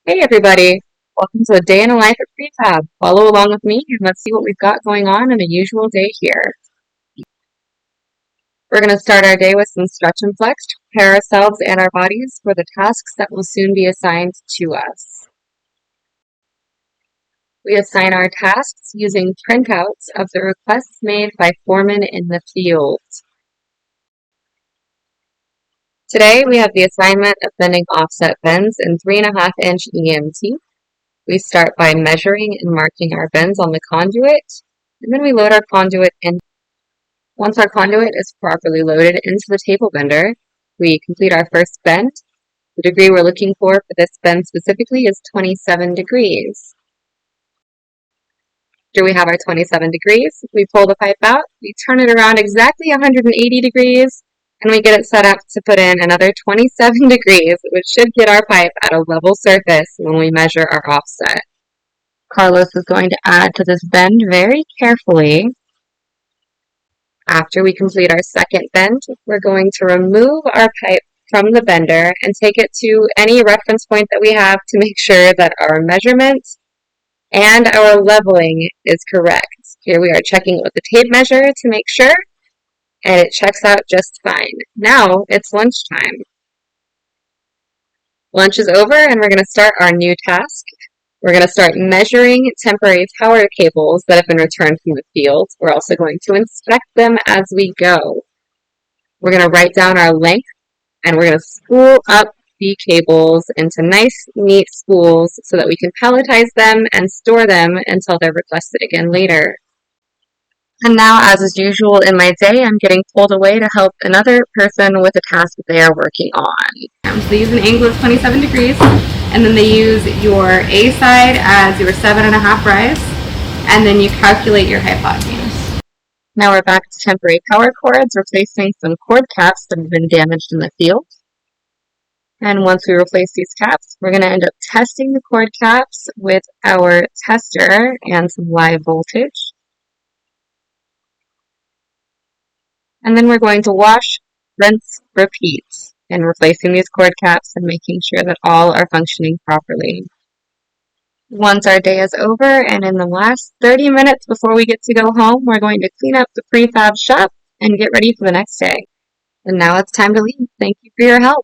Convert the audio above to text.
Hey everybody, welcome to a day in the life of prefab. Follow along with me and let's see what we've got going on in a usual day here. We're going to start our day with some stretch and flex to prepare ourselves and our bodies for the tasks that will soon be assigned to us. We assign our tasks using printouts of the requests made by foremen in the field. Today we have the assignment of bending offset bends in 3.5-inch EMT. We start by measuring and marking our bends on the conduit, and then we load our conduit in. Once our conduit is properly loaded into the table bender, we complete our first bend. The degree we're looking for this bend specifically is 27 degrees. After we have our 27 degrees, we pull the pipe out, we turn it around exactly 180 degrees, and we get it set up to put in another 27 degrees, which should get our pipe at a level surface when we measure our offset. Carlos is going to add to this bend very carefully. After we complete our second bend, we're going to remove our pipe from the bender and take it to any reference point that we have to make sure that our measurement and our leveling is correct. Here we are checking it with the tape measure to make sure, and it checks out just fine. Now it's lunchtime. Lunch is over and we're going to start our new task. We're going to start measuring temporary power cables that have been returned from the field. We're also going to inspect them as we go. We're going to write down our length, and we're going to spool up the cables into nice, neat spools so that we can palletize them and store them until they're requested again later. And now, as is usual in my day, I'm getting pulled away to help another person with a task that they are working on. So they use an angle of 27 degrees, and then they use your A side as your 7.5 rise, and then you calculate your hypotenuse. Now we're back to temporary power cords, replacing some cord caps that have been damaged in the field. And once we replace these caps, we're going to end up testing the cord caps with our tester and some live voltage. And then we're going to wash, rinse, repeat, and replacing these cord caps and making sure that all are functioning properly. Once our day is over, and in the last 30 minutes before we get to go home, we're going to clean up the prefab shop and get ready for the next day. And now it's time to leave. Thank you for your help.